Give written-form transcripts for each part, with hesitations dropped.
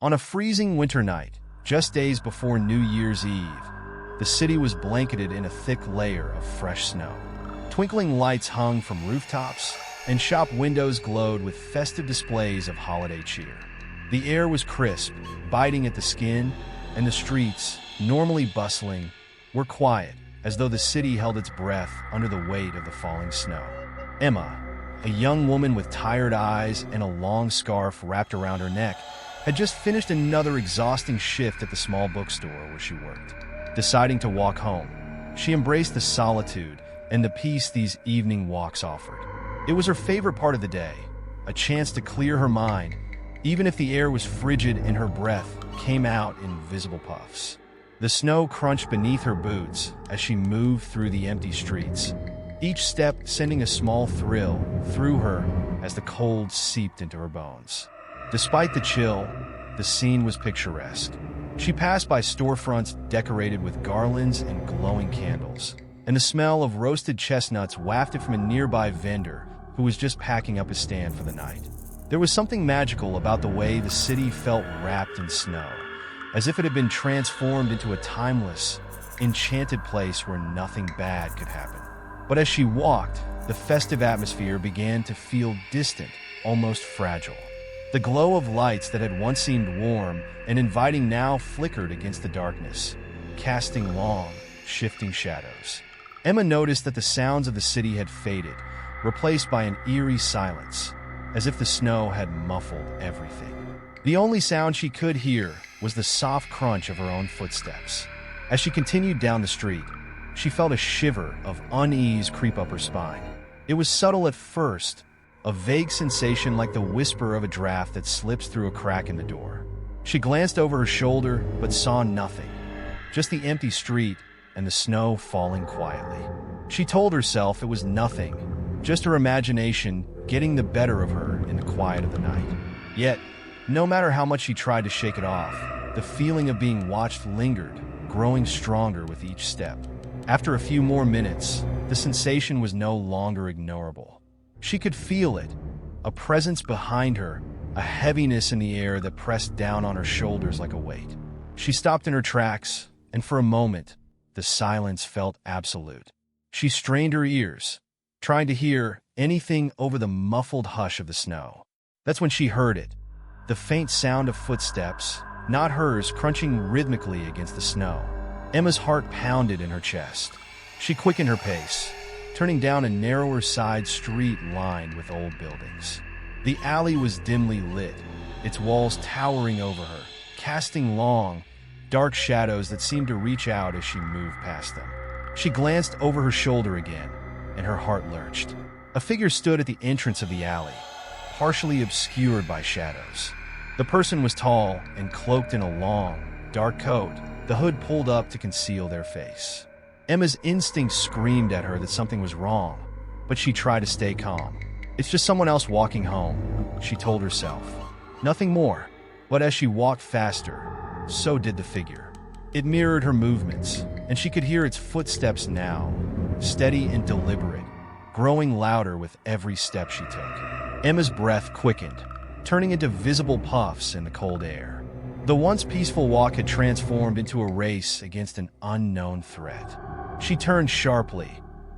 On a freezing winter night, just days before New Year's Eve, the city was blanketed in a thick layer of fresh snow. Twinkling lights hung from rooftops, and shop windows glowed with festive displays of holiday cheer. The air was crisp, biting at the skin, and the streets, normally bustling, were quiet, as though the city held its breath under the weight of the falling snow. Emma, a young woman with tired eyes and a long scarf wrapped around her neck, had just finished another exhausting shift at the small bookstore where she worked. Deciding to walk home, she embraced the solitude and the peace these evening walks offered. It was her favorite part of the day, a chance to clear her mind, even if the air was frigid and her breath came out in visible puffs. The snow crunched beneath her boots as she moved through the empty streets, each step sending a small thrill through her as the cold seeped into her bones. Despite the chill, the scene was picturesque. She passed by storefronts decorated with garlands and glowing candles, and the smell of roasted chestnuts wafted from a nearby vendor who was just packing up his stand for the night. There was something magical about the way the city felt wrapped in snow, as if it had been transformed into a timeless, enchanted place where nothing bad could happen. But as she walked, the festive atmosphere began to feel distant, almost fragile. The glow of lights that had once seemed warm and inviting now flickered against the darkness, casting long, shifting shadows. Emma noticed that the sounds of the city had faded, replaced by an eerie silence, as if the snow had muffled everything. The only sound she could hear was the soft crunch of her own footsteps. As she continued down the street, she felt a shiver of unease creep up her spine. It was subtle at first, a vague sensation like the whisper of a draft that slips through a crack in the door. She glanced over her shoulder but saw nothing, just the empty street and the snow falling quietly. She told herself it was nothing, just her imagination getting the better of her in the quiet of the night. Yet, no matter how much she tried to shake it off, the feeling of being watched lingered, growing stronger with each step. After a few more minutes, the sensation was no longer ignorable. She could feel it, a presence behind her, a heaviness in the air that pressed down on her shoulders like a weight. She stopped in her tracks, and for a moment, the silence felt absolute. She strained her ears, trying to hear anything over the muffled hush of the snow. That's when she heard it, the faint sound of footsteps, not hers, crunching rhythmically against the snow. Emma's heart pounded in her chest. She quickened her pace, turning down a narrower side street lined with old buildings. The alley was dimly lit, its walls towering over her, casting long, dark shadows that seemed to reach out as she moved past them. She glanced over her shoulder again, and her heart lurched. A figure stood at the entrance of the alley, partially obscured by shadows. The person was tall and cloaked in a long, dark coat, the hood pulled up to conceal their face. Emma's instincts screamed at her that something was wrong, but she tried to stay calm. It's just someone else walking home, she told herself. Nothing more. But as she walked faster, so did the figure. It mirrored her movements, and she could hear its footsteps now, steady and deliberate, growing louder with every step she took. Emma's breath quickened, turning into visible puffs in the cold air. The once peaceful walk had transformed into a race against an unknown threat. She turned sharply,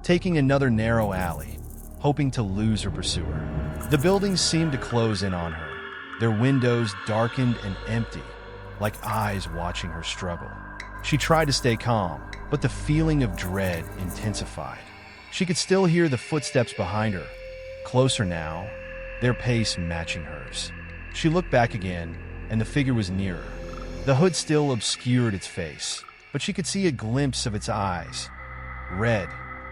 taking another narrow alley, hoping to lose her pursuer. The buildings seemed to close in on her, their windows darkened and empty, like eyes watching her struggle. She tried to stay calm, but the feeling of dread intensified. She could still hear the footsteps behind her, closer now, their pace matching hers. She looked back again, and the figure was nearer. The hood still obscured its face, but she could see a glimpse of its eyes, red,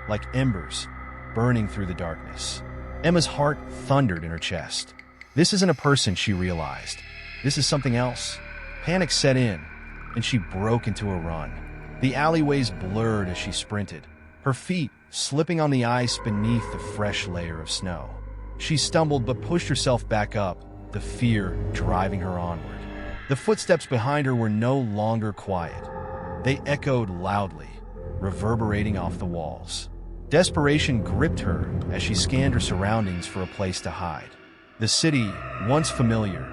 like embers, burning through the darkness. Emma's heart thundered in her chest. This isn't a person, she realized. This is something else. Panic set in, and she broke into a run. The alleyways blurred as she sprinted, her feet slipping on the ice beneath the fresh layer of snow. She stumbled but pushed herself back up, the fear driving her onward. The footsteps behind her were no longer quiet. They echoed loudly, reverberating off the walls. Desperation gripped her as she scanned her surroundings for a place to hide. The city, once familiar,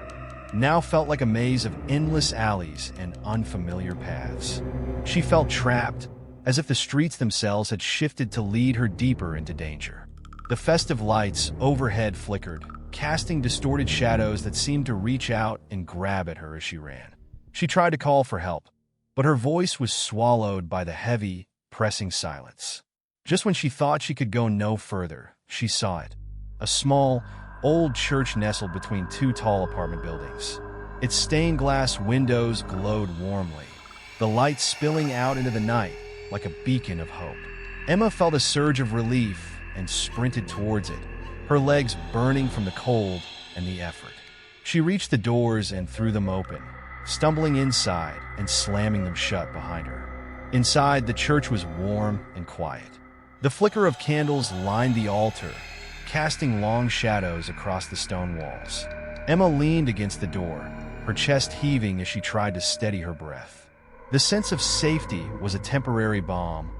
now felt like a maze of endless alleys and unfamiliar paths. She felt trapped, as if the streets themselves had shifted to lead her deeper into danger. The festive lights overhead flickered, casting distorted shadows that seemed to reach out and grab at her as she ran. She tried to call for help, but her voice was swallowed by the heavy, pressing silence. Just when she thought she could go no further, she saw it. A small, old church nestled between two tall apartment buildings. Its stained glass windows glowed warmly, the light spilling out into the night like a beacon of hope. Emma felt a surge of relief and sprinted towards it, her legs burning from the cold and the effort. She reached the doors and threw them open, stumbling inside and slamming them shut behind her. Inside, the church was warm and quiet. The flicker of candles lined the altar, casting long shadows across the stone walls. Emma leaned against the door, her chest heaving as she tried to steady her breath. The sense of safety was a temporary balm,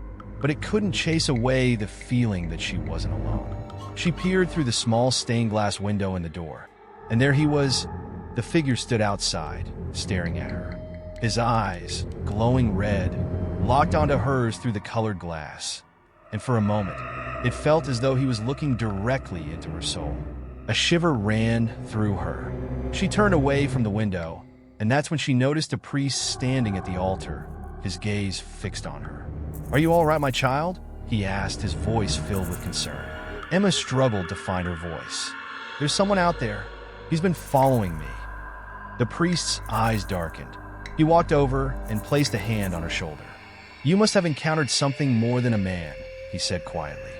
but it couldn't chase away the feeling that she wasn't alone. She peered through the small stained glass window in the door, and there he was. The figure stood outside, staring at her. His eyes, glowing red, locked onto hers through the colored glass. And for a moment, it felt as though he was looking directly into her soul. A shiver ran through her. She turned away from the window, and that's when she noticed a priest standing at the altar, his gaze fixed on her. "Are you all right, my child?" he asked, his voice filled with concern. Emma struggled to find her voice. "There's someone out there. He's been following me." The priest's eyes darkened. He walked over and placed a hand on her shoulder. "You must have encountered something more than a man," he said quietly.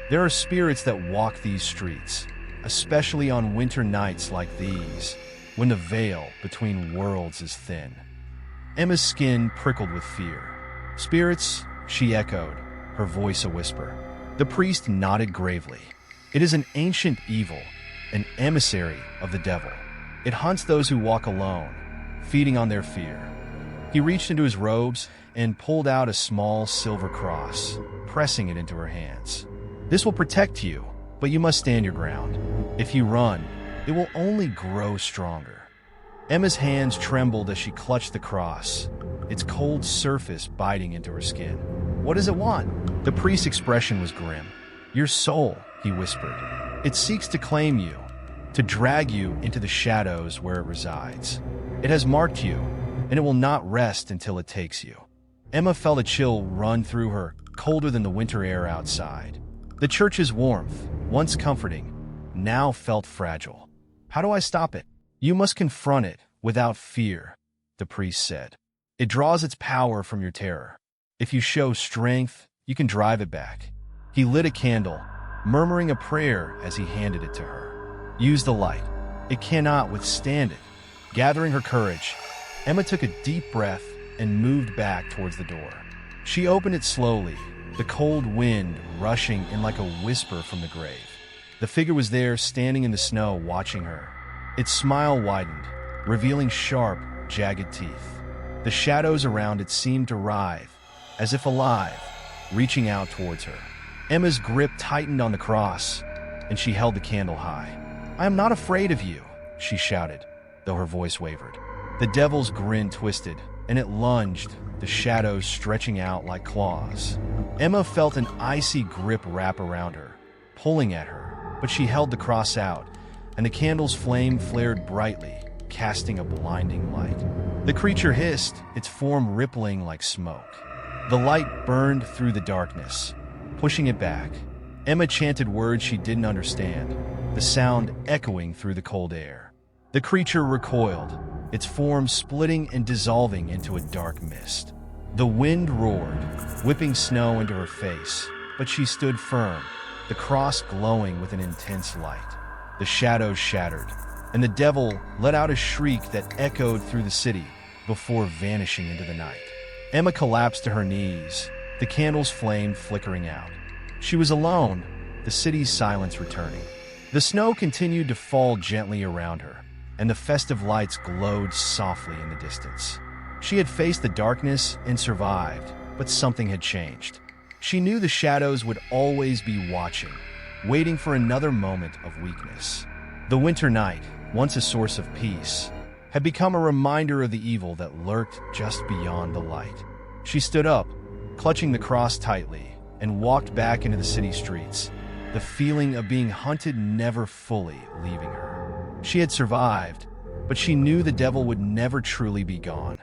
"There are spirits that walk these streets, especially on winter nights like these, when the veil between worlds is thin." Emma's skin prickled with fear. "Spirits?" she echoed, her voice a whisper. The priest nodded gravely. "It is an ancient evil, an emissary of the devil. It hunts those who walk alone, feeding on their fear." He reached into his robes and pulled out a small silver cross, pressing it into her hands. "This will protect you, but you must stand your ground. If you run, it will only grow stronger." Emma's hands trembled as she clutched the cross, its cold surface biting into her skin. "What does it want?" The priest's expression was grim. "Your soul," he whispered. "It seeks to claim you, to drag you into the shadows where it resides. It has marked you, and it will not rest until it takes you." Emma felt a chill run through her, colder than the winter air outside. The church's warmth, once comforting, now felt fragile. "How do I stop it?" "You must confront it without fear," the priest said. "It draws its power from your terror. If you show strength, you can drive it back." He lit a candle, murmuring a prayer as he handed it to her. "Use the light. It cannot withstand it." Gathering her courage, Emma took a deep breath and moved back towards the door. She opened it slowly, the cold wind rushing in like a whisper from the grave. The figure was there, standing in the snow, watching her. Its smile widened, revealing sharp, jagged teeth. The shadows around it seemed to writhe, as if alive, reaching out towards her. Emma's grip tightened on the cross, and she held the candle high. "I am not afraid of you," she shouted, though her voice wavered. The devil's grin twisted, and it lunged, the shadows stretching out like claws. Emma felt an icy grip wrap around her, pulling at her, but she held the cross out, and the candle's flame flared brightly, casting a blinding light. The creature hissed, its form rippling like smoke. The light burned through the darkness, pushing it back. Emma chanted words she didn't understand, the sound echoing through the cold air. The creature recoiled, its form splitting and dissolving into a dark mist. The wind roared, whipping snow into her face, but she stood firm, the cross glowing with an intense light. The shadows shattered, and the devil let out a shriek that echoed through the city before vanishing into the night. Emma collapsed to her knees, the candle's flame flickering out. She was alone, the city's silence returning. The snow continued to fall gently around her, and the festive lights glowed softly in the distance. She had faced the darkness and survived, but something had changed. She knew the shadows would always be watching, waiting for another moment of weakness. The winter night, once a source of peace, had become a reminder of the evil that lurked just beyond the light. She stood up, clutching the cross tightly, and walked back into the city streets, the feeling of being hunted never fully leaving her. She had survived, but she knew the devil would never truly be gone.